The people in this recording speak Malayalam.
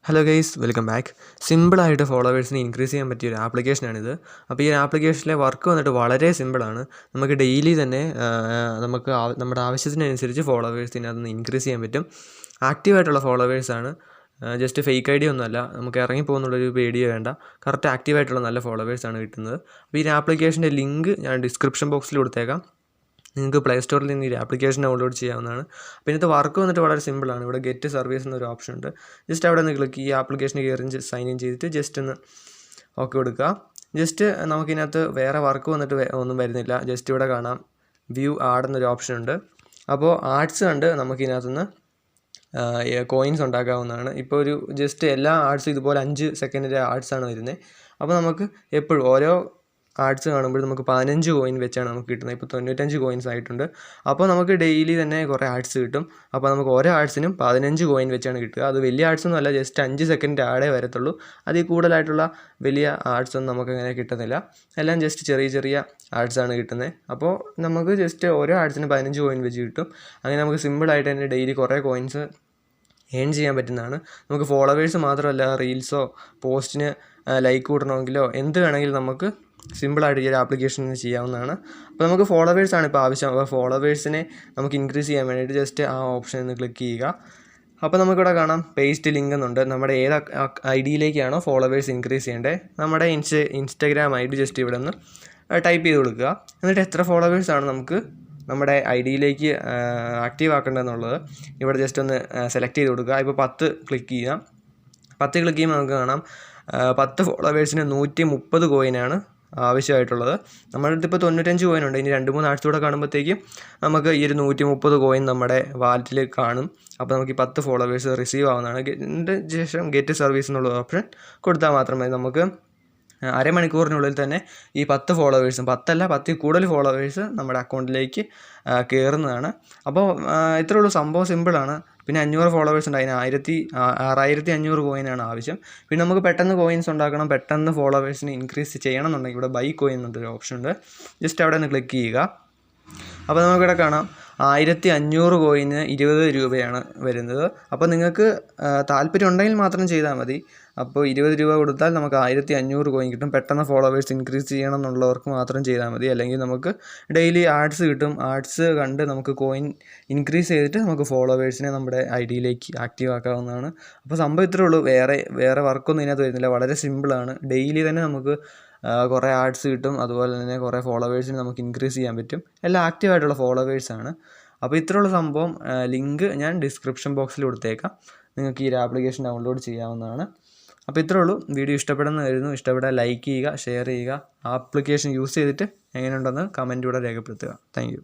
Hello guys, welcome back. സിമ്പിളായിട്ട് ഫോളോവേഴ്സിനെ ഇൻക്രീസ് ചെയ്യാൻ പറ്റിയ ഒരു ആപ്ലിക്കേഷനാണിത്. അപ്പോൾ ഈ ആപ്ലിക്കേഷനിലെ വർക്ക് വന്നിട്ട് വളരെ സിമ്പിളാണ്. നമുക്ക് ഡെയിലി തന്നെ നമ്മുടെ ആവശ്യത്തിനനുസരിച്ച് ഫോളോവേഴ്സിനെ അതൊന്ന് ഇൻക്രീസ് ചെയ്യാൻ പറ്റും. ആക്റ്റീവായിട്ടുള്ള ഫോളോവേഴ്സാണ്, ജസ്റ്റ് ഫേക്ക് ഐ ഡി ഒന്നുമല്ല. നമുക്ക് ഇറങ്ങിപ്പോകുന്നുള്ളൊരു പേടിയോ വേണ്ട. കറക്റ്റ് ആക്റ്റീവായിട്ടുള്ള നല്ല ഫോളോവേഴ്സാണ് കിട്ടുന്നത്. അപ്പോൾ ഈ ആപ്ലിക്കേഷൻ്റെ ലിങ്ക് ഞാൻ ഡിസ്ക്രിപ്ഷൻ ബോക്സിൽ കൊടുത്തേക്കാം. നിങ്ങൾക്ക് പ്ലേ സ്റ്റോറിൽ നിന്ന് ഈ ആപ്ലിക്കേഷൻ ഡൗൺലോഡ് ചെയ്യാവുന്നതാണ്. അപ്പോൾ ഇതിനകത്ത് വർക്ക് വന്നിട്ട് വളരെ സിമ്പിളാണ്. ഇവിടെ ഗെറ്റ് സർവീസ് എന്നൊരു ഓപ്ഷൻ ഉണ്ട്. ജസ്റ്റ് അവിടെ നിന്ന് ക്ലിക്ക് ഈ ആപ്ലിക്കേഷന് കയറി സൈൻ ഇൻ ചെയ്തിട്ട് ജസ്റ്റ് ഒന്ന് ഓക്കെ കൊടുക്കുക. ജസ്റ്റ് നമുക്കിതിനകത്ത് വേറെ വർക്ക് വന്നിട്ട് ഒന്നും വരുന്നില്ല. ജസ്റ്റ് ഇവിടെ കാണാം വ്യൂ ആഡ് എന്നൊരു ഓപ്ഷൻ ഉണ്ട്. അപ്പോൾ ആഡ്സ് കണ്ട് നമുക്കിതിനകത്തുനിന്ന് കോയിൻസ് ഉണ്ടാക്കാവുന്നതാണ്. ഇപ്പോൾ ഒരു ജസ്റ്റ് എല്ലാ ആഡ്സും ഇതുപോലെ 5 സെക്കൻഡിൻ്റെ ആഡ്സാണ് വരുന്നത്. അപ്പോൾ നമുക്ക് എപ്പോഴും ഓരോ ആഡ്സ് കാണുമ്പോൾ നമുക്ക് 15 കോയിൻ വെച്ചാണ് നമുക്ക് കിട്ടുന്നത്. ഇപ്പോൾ 95 കോയിൻസ് ആയിട്ടുണ്ട്. അപ്പോൾ നമുക്ക് ഡെയിലി തന്നെ കുറേ ആഡ്സ് കിട്ടും. അപ്പോൾ നമുക്ക് ഓരോ ആഡ്സിനും 15 കോയിൻ വെച്ചാണ് കിട്ടുക. അത് വലിയ ആഡ്സൊന്നും അല്ല, ജസ്റ്റ് 5 സെക്കൻഡ് ആഡേ വരത്തുള്ളൂ. അതിൽ കൂടുതലായിട്ടുള്ള വലിയ ആഡ്സൊന്നും നമുക്കങ്ങനെ കിട്ടുന്നില്ല. എല്ലാം ജസ്റ്റ് ചെറിയ ചെറിയ ആഡ്സാണ് കിട്ടുന്നത്. അപ്പോൾ നമുക്ക് ജസ്റ്റ് ഓരോ ആഡ്സിനും 15 കോയിൻ വെച്ച് കിട്ടും. അങ്ങനെ നമുക്ക് സിമ്പിളായിട്ട് തന്നെ ഡെയിലി കുറേ കോയിൻസ് ഏൺ ചെയ്യാൻ പറ്റുന്നതാണ്. നമുക്ക് ഫോളോവേഴ്സ് മാത്രമല്ല, റീൽസോ പോസ്റ്റിന് ലൈക്ക് കൂട്ടണമെങ്കിലോ എന്ത് വേണമെങ്കിലും നമുക്ക് സിമ്പിളായിട്ട് ഈ ഒരു ആപ്ലിക്കേഷനിൽ ചെയ്യാവുന്നതാണ്. അപ്പോൾ നമുക്ക് ഫോളോവേഴ്സാണ് ഇപ്പോൾ ആവശ്യം. അപ്പോൾ ഫോളോവേഴ്സിനെ നമുക്ക് ഇൻക്രീസ് ചെയ്യാൻ വേണ്ടിയിട്ട് ജസ്റ്റ് ആ ഓപ്ഷൻ ഒന്ന് ക്ലിക്ക് ചെയ്യുക. അപ്പോൾ നമുക്കിവിടെ കാണാം പേസ്റ്റ് ലിങ്ക് എന്നുണ്ട്. നമ്മുടെ ഏത് ഐ ഡിയിലേക്കാണോ ഫോളോവേഴ്സ് ഇൻക്രീസ് ചെയ്യേണ്ടത്, നമ്മുടെ ഇൻസ്റ്റഗ്രാം ഐ ഡി ജസ്റ്റ് ഇവിടെ നിന്ന് ടൈപ്പ് ചെയ്ത് കൊടുക്കുക. എന്നിട്ട് എത്ര ഫോളോവേഴ്സാണ് നമുക്ക് നമ്മുടെ ഐ ഡിയിലേക്ക് ആക്റ്റീവ് ആക്കേണ്ടതെന്നുള്ളത് ഇവിടെ ജസ്റ്റ് ഒന്ന് സെലക്ട് ചെയ്ത് കൊടുക്കുക. ഇപ്പോൾ 10 ക്ലിക്ക് ചെയ്യുക. 10 ക്ലിക്ക് ചെയ്യുമ്പോൾ നമുക്ക് കാണാം 10 ഫോളോവേഴ്സിന് 130 കോയിനാണ് ആവശ്യമായിട്ടുള്ളത്. നമ്മുടെ അടുത്ത് ഇപ്പോൾ 95 കോയിൻ ഉണ്ട്. ഇനി 2-3 ആഴ്ച കൂടെ കാണുമ്പോഴത്തേക്കും നമുക്ക് ഈ ഒരു 130 കോയിൻ നമ്മുടെ വാലറ്റിൽ കാണും. അപ്പോൾ നമുക്ക് ഈ 10 ഫോളോവേഴ്സ് റിസീവ് ആവുന്നതാണ്. ഇതിൻ്റെ ശേഷം ഗെറ്റ് സർവീസ് എന്നുള്ള ഓപ്ഷൻ കൊടുത്താൽ മാത്രമേ നമുക്ക് അരമണിക്കൂറിനുള്ളിൽ തന്നെ ഈ 10 ഫോളോവേഴ്സും 10 അല്ല 10 കൂടുതൽ ഫോളോവേഴ്സ് നമ്മുടെ അക്കൗണ്ടിലേക്ക് കയറുന്നതാണ്. അപ്പോൾ ഇത്രയേ ഉള്ളൂ. സംഭവം സിമ്പിളാണ്. പിന്നെ 500 ഫോളോവേഴ്സ് ഉണ്ട്. അതിന് 6500 കോയിനാണ് ആവശ്യം. പിന്നെ നമുക്ക് പെട്ടെന്ന് കോയിൻസ് ഉണ്ടാക്കണം, പെട്ടെന്ന് ഫോളോവേഴ്സിന് ഇൻക്രീസ് ചെയ്യണം എന്നുണ്ടെങ്കിൽ ഇവിടെ ബൈ കോയിൻ എന്നൊരു ഓപ്ഷൻ ഉണ്ട്. ജസ്റ്റ് അവിടെ നിന്ന് ക്ലിക്ക് ചെയ്യുക. അപ്പോൾ നമുക്കിവിടെ കാണാം 1500 കോയിന് 20 രൂപയാണ് വരുന്നത്. അപ്പോൾ നിങ്ങൾക്ക് താല്പര്യം ഉണ്ടെങ്കിൽ മാത്രം ചെയ്താൽ മതി. അപ്പോൾ 20 രൂപ കൊടുത്താൽ നമുക്ക് 1500 കോയിൻ കിട്ടും. പെട്ടെന്ന് ഫോളോവേഴ്സ് ഇൻക്രീസ് ചെയ്യണം എന്നുള്ളവർക്ക് മാത്രം ചെയ്താൽ മതി. അല്ലെങ്കിൽ നമുക്ക് ഡെയിലി ആഡ്സ് കിട്ടും. ആഡ്സ് കണ്ട് നമുക്ക് കോയിൻ ഇൻക്രീസ് ചെയ്തിട്ട് നമുക്ക് ഫോളോവേഴ്സിനെ നമ്മുടെ ഐ ഡിയിലേക്ക് ആക്റ്റീവ് ആക്കാവുന്നതാണ്. അപ്പോൾ സംഭവം ഇത്രയേ ഉള്ളൂ. വേറെ വർക്കൊന്നും ഇതിനകത്ത് വരുന്നില്ല. വളരെ സിമ്പിളാണ്. ഡെയിലി തന്നെ നമുക്ക് കുറേ ആഡ്സ് കിട്ടും. അതുപോലെ തന്നെ കുറേ ഫോളോവേഴ്സിന് നമുക്ക് ഇൻക്രീസ് ചെയ്യാൻ പറ്റും. എല്ലാം ആക്റ്റീവായിട്ടുള്ള ഫോളോവേഴ്സാണ്. അപ്പോൾ ഇത്രയുള്ള സംഭവം ലിങ്ക് ഞാൻ ഡിസ്ക്രിപ്ഷൻ ബോക്സിൽ കൊടുത്തേക്കാം. നിങ്ങൾക്ക് ഈ ഒരു ആപ്ലിക്കേഷൻ ഡൗൺലോഡ് ചെയ്യാവുന്നതാണ്. അപ്പോൾ ഇത്രയേ ഉള്ളൂ. വീഡിയോ ഇഷ്ടപ്പെടുന്നതായിരുന്നു. ഇഷ്ടപ്പെട്ടാൽ ലൈക്ക് ചെയ്യുക, ഷെയർ ചെയ്യുക. ആപ്ലിക്കേഷൻ യൂസ് ചെയ്തിട്ട് എങ്ങനെയുണ്ടെന്ന് കമൻറ്റിലൂടെ രേഖപ്പെടുത്തുക. താങ്ക്